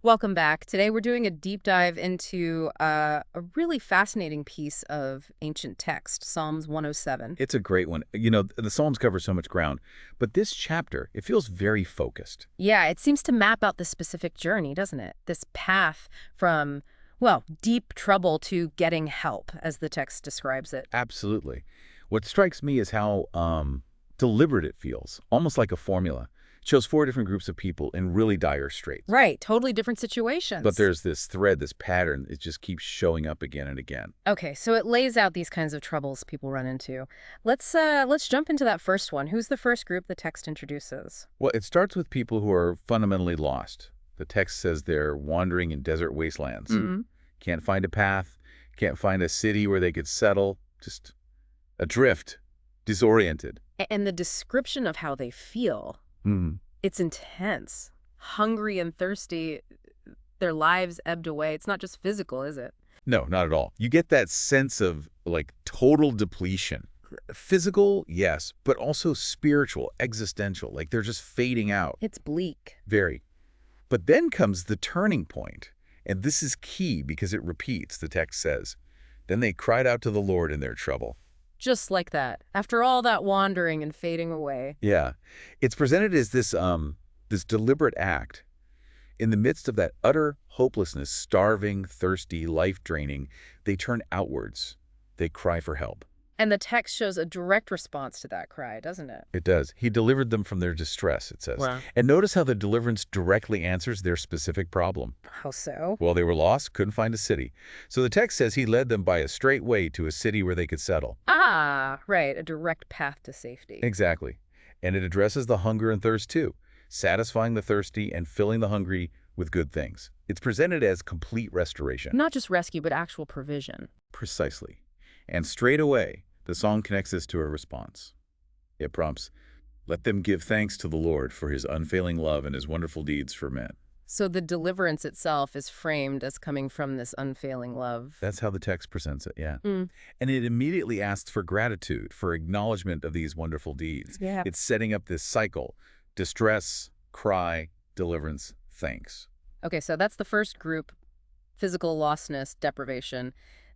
Welcome back. Today we're doing a deep dive into a really fascinating piece of ancient text, Psalms 107. It's a great one. The Psalms cover so much ground, but this chapter, it feels very focused. Yeah, it seems to map out this specific journey, doesn't it? This path from, well, deep trouble to getting help, as the text describes it. Absolutely. What strikes me is how deliberate it feels, almost like a formula. It shows four different groups of people in really dire straits. Right, totally different But situations. there's this thread, this pattern, it just keeps showing up again and again. Okay, so it lays out these kinds of troubles people run into. Let's jump into that first one. Who's the first group the text introduces? Well, it starts with people who are fundamentally lost. The text says they're wandering in desert wastelands. Mm-hmm. Can't find a path, can't find a city where they could settle, just adrift, disoriented. And the description of how they feel. Mm. It's intense. Hungry and thirsty, their lives ebbed away. It's not just physical, is it? No, not at all. You get that sense of like total depletion. Physical, yes, but also spiritual, existential, like they're just fading out. It's bleak. Very. But then comes the turning point, and this is key because it repeats, the text says. Then they cried out to the Lord in their trouble. Just like that. After all that wandering and fading away. Yeah. It's presented as this deliberate act. In the midst of that utter hopelessness, starving, thirsty, life-draining, they turn outwards. They cry for help. And the text shows a direct response to that cry, doesn't it? It does. He delivered them from their distress, it says. Wow. And notice how the deliverance directly answers their specific problem. How so? Well, they were lost, couldn't find a city. So the text says he led them by a straight way to a city where they could settle. Ah, right. A direct path to safety. Exactly. And it addresses the hunger and thirst too, satisfying the thirsty and filling the hungry with good things. It's presented as complete restoration. Not just rescue, but actual provision. Precisely. And straight away, the song connects this to a response. It prompts, "Let them give thanks to the Lord for his unfailing love and his wonderful deeds for men." So the deliverance itself is framed as coming from this unfailing love. That's how the text presents it, yeah. Mm. And it immediately asks for gratitude, for acknowledgement of these wonderful deeds. Yeah. It's setting up this cycle: distress, cry, deliverance, thanks. Okay, so that's the first group, physical lostness, deprivation.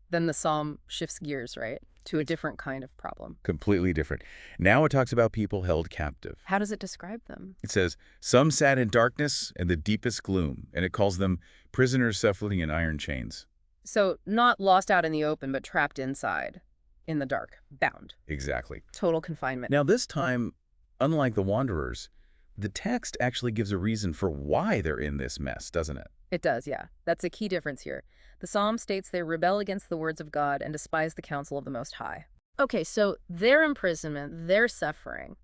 Then the psalm shifts gears, right, to a different kind of problem. Completely different. Now it talks about people held captive. How does it describe them? It says, "Some sat in darkness and the deepest gloom," and it calls them prisoners suffering in iron chains. So not lost out in the open, but trapped inside, in the dark, bound. Exactly. Total confinement. Now this time, unlike the wanderers, the text actually gives a reason for why they're in this mess, doesn't it? It does, yeah. That's a key difference here. The psalm states they rebel against the words of God and despise the counsel of the Most High. Okay, so their imprisonment, their suffering,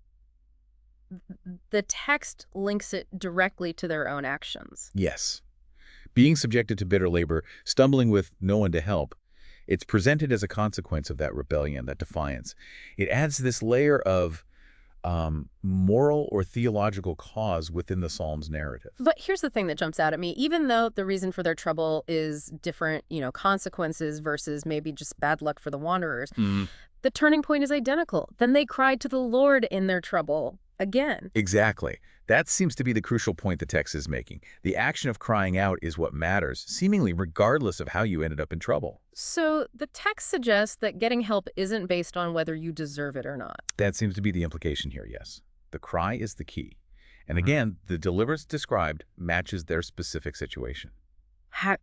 the text links it directly to their own actions. Yes. Being subjected to bitter labor, stumbling with no one to help, it's presented as a consequence of that rebellion, that defiance. It adds this layer of moral or theological cause within the Psalm's narrative. But here's the thing that jumps out at me. Even though the reason for their trouble is different, consequences versus maybe just bad luck for the wanderers, the turning point is identical. Then they cried to the Lord in their trouble again. Exactly. That seems to be the crucial point the text is making. The action of crying out is what matters, seemingly regardless of how you ended up in trouble. So the text suggests that getting help isn't based on whether you deserve it or not. That seems to be the implication here, yes. The cry is the key. And again, the deliverance described matches their specific situation.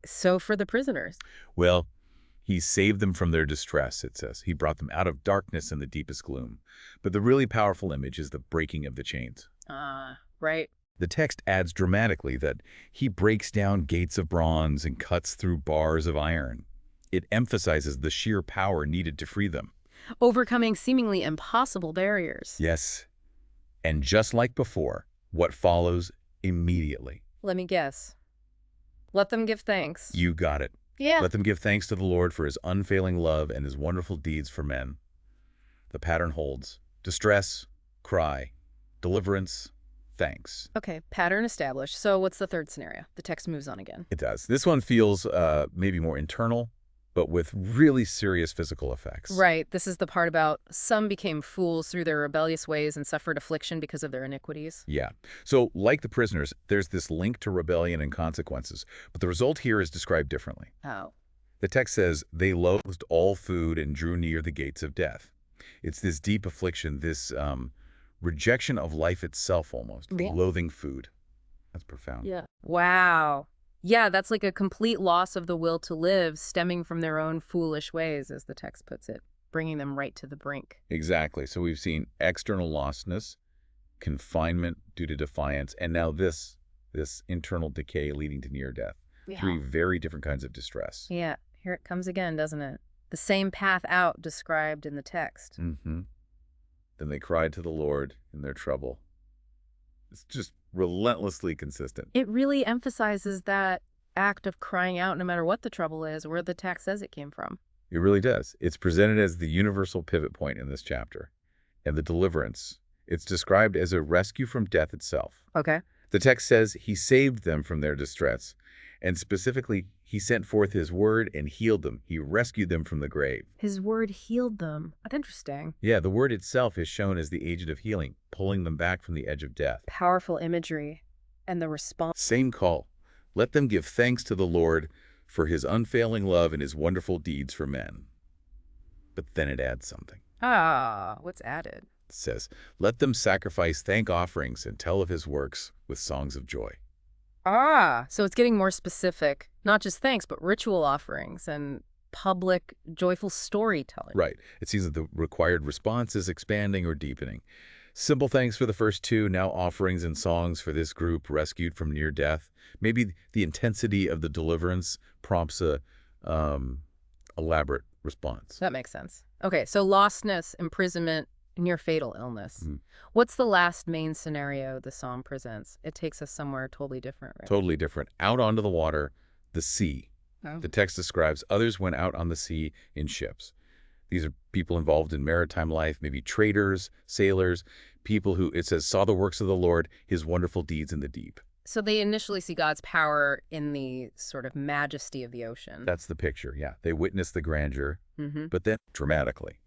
So for the prisoners. Well, he saved them from their distress, it says. He brought them out of darkness and the deepest gloom. But the really powerful image is the breaking of the chains. Right. The text adds dramatically that he breaks down gates of bronze and cuts through bars of iron. It emphasizes the sheer power needed to free them. Overcoming seemingly impossible barriers. Yes. And just like before, what follows immediately? Let me guess. Let them give thanks. You got it. Yeah. Let them give thanks to the Lord for his unfailing love and his wonderful deeds for men. The pattern holds. Distress, cry, deliverance, thanks. Okay, pattern established. So what's the third scenario? The text moves on again. It does. This one feels maybe more internal, but with really serious physical effects. Right. This is the part about some became fools through their rebellious ways and suffered affliction because of their iniquities. Yeah. So, like the prisoners, there's this link to rebellion and consequences, but the result here is described differently. Oh. The text says, they loathed all food and drew near the gates of death. It's this deep affliction, this rejection of life itself almost, Yeah. loathing food. That's profound. Yeah. Wow. Yeah, that's like a complete loss of the will to live stemming from their own foolish ways, as the text puts it, bringing them right to the brink. Exactly. So we've seen external lostness, confinement due to defiance, and now this internal decay leading to near death. Yeah. Three very different kinds of distress. Yeah, here it comes again, doesn't it? The same path out described in the text. Mm-hmm. Then they cried to the Lord in their trouble. It's just relentlessly consistent. It really emphasizes that act of crying out no matter what the trouble is, where the text says it came from. It really does. It's presented as the universal pivot point in this chapter. And the deliverance, it's described as a rescue from death itself. Okay. The text says he saved them from their distress. And specifically, he sent forth his word and healed them. He rescued them from the grave. His word healed them. That's interesting. Yeah, the word itself is shown as the agent of healing, pulling them back from the edge of death. Powerful imagery. And the response. Same call. Let them give thanks to the Lord for his unfailing love and his wonderful deeds for men. But then it adds something. What's added? It says, let them sacrifice thank offerings and tell of his works with songs of joy. So it's getting more specific. Not just thanks, but ritual offerings and public, joyful storytelling. Right. It seems that the required response is expanding or deepening. Simple thanks for the first two, now offerings and songs for this group rescued from near death. Maybe the intensity of the deliverance prompts a elaborate response. That makes sense. Okay, so lostness, imprisonment, near fatal illness. Mhm. What's the last main scenario the psalm presents? It takes us somewhere totally different, right? Totally different. Out onto the water, the sea. Oh. The text describes others went out on the sea in ships. These are people involved in maritime life, maybe traders, sailors, people who, it says, saw the works of the Lord, his wonderful deeds in the deep. So they initially see God's power in the sort of majesty of the ocean. That's the picture, yeah. They witnessed the grandeur, Mm-hmm. but then dramatically.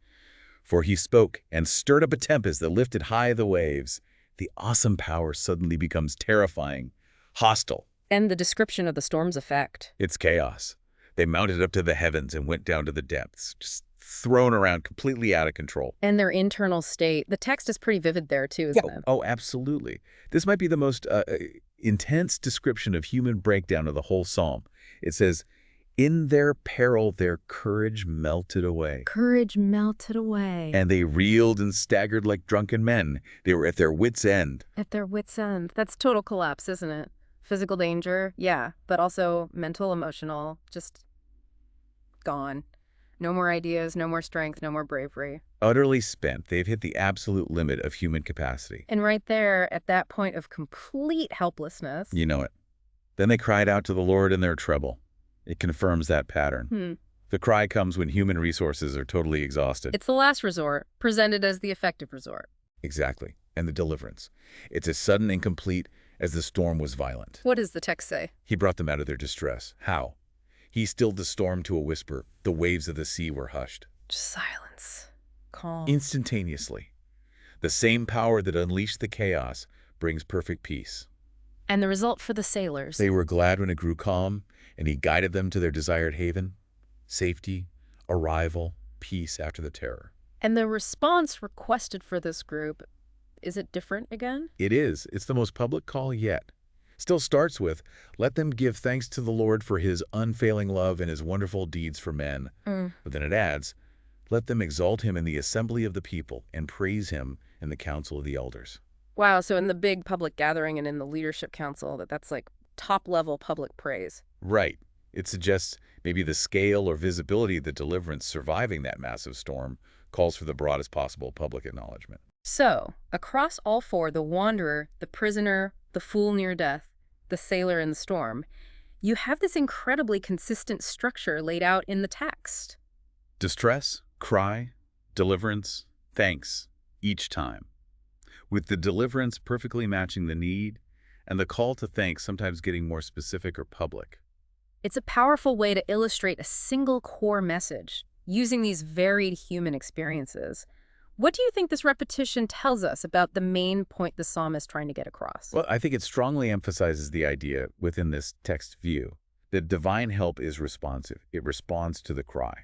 For he spoke and stirred up a tempest that lifted high the waves. The awesome power suddenly becomes terrifying, hostile. And the description of the storm's effect. It's chaos. They mounted up to the heavens and went down to the depths, just thrown around, completely out of control. And their internal state. The text is pretty vivid there, too, isn't it? Oh, absolutely. This might be the most intense description of human breakdown of the whole psalm. It says, in their peril, their courage melted away. Courage melted away. And they reeled and staggered like drunken men. They were at their wits' end. At their wits' end. That's total collapse, isn't it? Physical danger, yeah, but also mental, emotional, just gone. No more ideas, no more strength, no more bravery. Utterly spent. They've hit the absolute limit of human capacity. And right there, at that point of complete helplessness. You know it. Then they cried out to the Lord in their trouble. It confirms that pattern. The cry comes when human resources are totally exhausted. It's the last resort, presented as the effective resort. Exactly. And the deliverance. It's as sudden and complete as the storm was violent. What does the text say? He brought them out of their distress. How? He stilled the storm to a whisper. The waves of the sea were hushed. Just silence. Calm. Instantaneously. The same power that unleashed the chaos brings perfect peace. And the result for the sailors? They were glad when it grew calm, and he guided them to their desired haven. Safety, arrival, peace after the terror. And the response requested for this group, is it different again? It is. It's the most public call yet. Still starts with, let them give thanks to the Lord for his unfailing love and his wonderful deeds for men. But then it adds, let them exalt him in the assembly of the people and praise him in the council of the elders. Wow, so in the big public gathering and in the leadership council, that's like top-level public praise. Right. It suggests maybe the scale or visibility of the deliverance surviving that massive storm calls for the broadest possible public acknowledgement. So, across all four, the wanderer, the prisoner, the fool near death, the sailor in the storm, you have this incredibly consistent structure laid out in the text. Distress, cry, deliverance, thanks, each time. With the deliverance perfectly matching the need, and the call to thanks sometimes getting more specific or public. It's a powerful way to illustrate a single core message using these varied human experiences. What do you think this repetition tells us about the main point the psalm is trying to get across? Well, I think it strongly emphasizes the idea within this text view that divine help is responsive. It responds to the cry.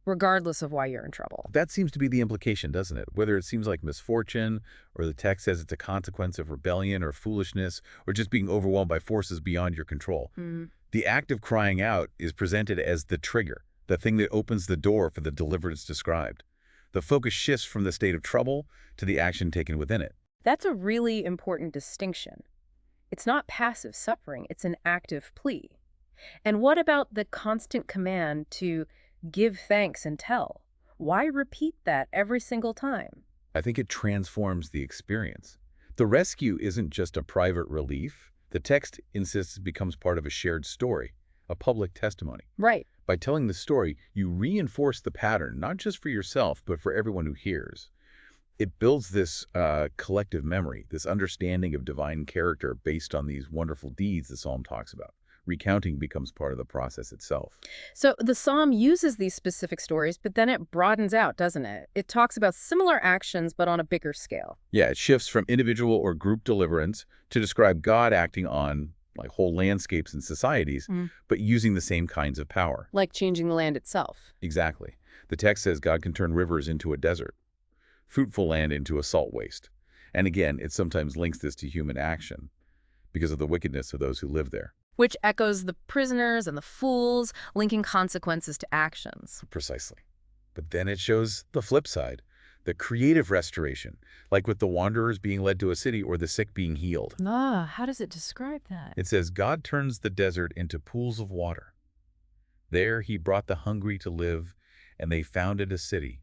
Regardless of why you're in trouble. That seems to be the implication, doesn't it? Whether it seems like misfortune, or the text says it's a consequence of rebellion or foolishness, or just being overwhelmed by forces beyond your control. The act of crying out is presented as the trigger, the thing that opens the door for the deliverance described. The focus shifts from the state of trouble to the action taken within it. That's a really important distinction. It's not passive suffering, it's an active plea. And what about the constant command to give thanks and tell? Why repeat that every single time? I think it transforms the experience. The rescue isn't just a private relief. The text insists it becomes part of a shared story, a public testimony. Right. By telling the story, you reinforce the pattern, not just for yourself, but for everyone who hears. It builds this collective memory, this understanding of divine character based on these wonderful deeds the psalm talks about. Recounting becomes part of the process itself. So the psalm uses these specific stories, but then it broadens out, doesn't it? It talks about similar actions, but on a bigger scale. Yeah, it shifts from individual or group deliverance to describe God acting on like whole landscapes and societies, but using the same kinds of power. Like changing the land itself. Exactly. The text says God can turn rivers into a desert, fruitful land into a salt waste. And again, it sometimes links this to human action because of the wickedness of those who live there. Which echoes the prisoners and the fools, linking consequences to actions. Precisely. But then it shows the flip side, the creative restoration, like with the wanderers being led to a city or the sick being healed. How does it describe that? It says, God turns the desert into pools of water. There he brought the hungry to live, and they founded a city.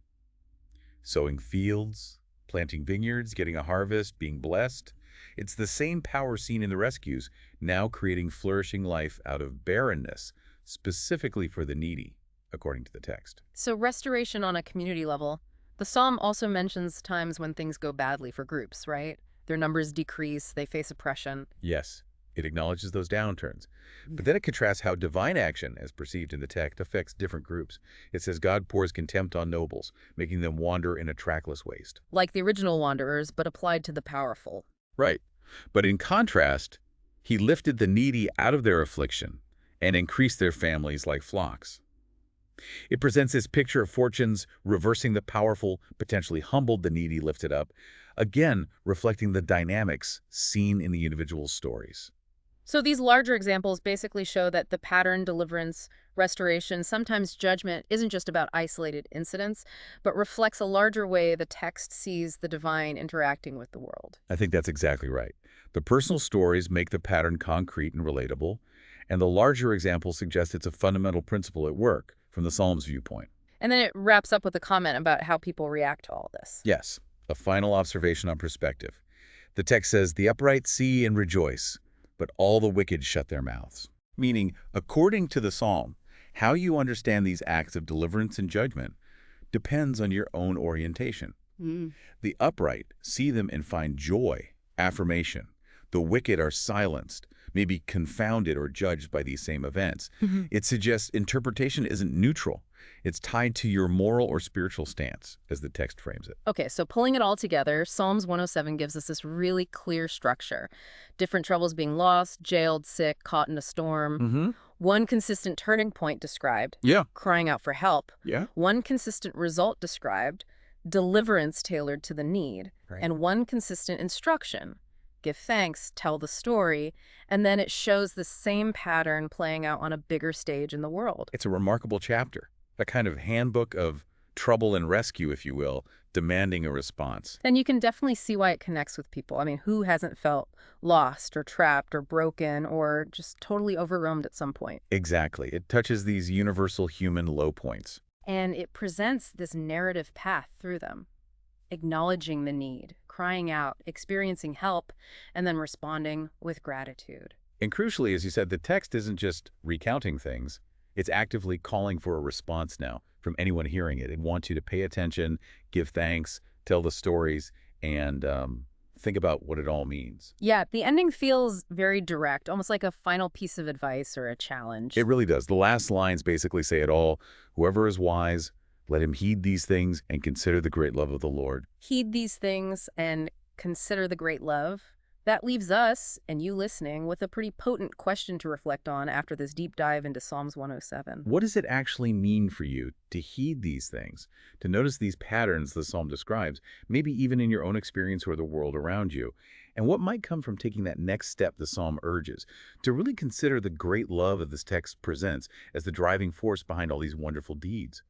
Sowing fields, planting vineyards, getting a harvest, being blessed. It's the same power seen in the rescues, now creating flourishing life out of barrenness, specifically for the needy, according to the text. So restoration on a community level. The psalm also mentions times when things go badly for groups, right? Their numbers decrease, they face oppression. Yes, it acknowledges those downturns. But then it contrasts how divine action, as perceived in the text, affects different groups. It says God pours contempt on nobles, making them wander in a trackless waste. Like the original wanderers, but applied to the powerful. Right. But in contrast, he lifted the needy out of their affliction and increased their families like flocks. It presents this picture of fortunes reversing the powerful, potentially humbled the needy lifted up, again reflecting the dynamics seen in the individual stories. So these larger examples basically show that the pattern, deliverance, restoration, sometimes judgment isn't just about isolated incidents, but reflects a larger way the text sees the divine interacting with the world. I think that's exactly right. The personal stories make the pattern concrete and relatable, and the larger examples suggest it's a fundamental principle at work from the Psalm's viewpoint. And then it wraps up with a comment about how people react to all this. Yes, a final observation on perspective. The text says, "The upright see and rejoice, but all the wicked shut their mouths." Meaning, according to the psalm, how you understand these acts of deliverance and judgment depends on your own orientation. The upright see them and find joy, affirmation. The wicked are silenced, maybe confounded or judged by these same events. It suggests interpretation isn't neutral. It's tied to your moral or spiritual stance, as the text frames it. Okay, so pulling it all together, Psalms 107 gives us this really clear structure. Different troubles being lost, jailed, sick, caught in a storm. One consistent turning point described, Yeah. crying out for help. Yeah. One consistent result described, deliverance tailored to the need. Right. And one consistent instruction, give thanks, tell the story, and then it shows the same pattern playing out on a bigger stage in the world. It's a remarkable chapter, a kind of handbook of trouble and rescue, if you will, demanding a response. And you can definitely see why it connects with people. I mean, who hasn't felt lost or trapped or broken or just totally overwhelmed at some point? Exactly. It touches these universal human low points. And it presents this narrative path through them, acknowledging the need, crying out, experiencing help, and then responding with gratitude. And crucially, as you said, the text isn't just recounting things. It's actively calling for a response now from anyone hearing it. It wants you to pay attention, give thanks, tell the stories, and think about what it all means. Yeah, the ending feels very direct, almost like a final piece of advice or a challenge. It really does. The last lines basically say it all. Whoever is wise, let him heed these things and consider the great love of the Lord. Heed these things and consider the great love. That leaves us, and you listening, with a pretty potent question to reflect on after this deep dive into Psalms 107. What does it actually mean for you to heed these things, to notice these patterns the psalm describes, maybe even in your own experience or the world around you? And what might come from taking that next step the psalm urges, to really consider the great love that this text presents as the driving force behind all these wonderful deeds?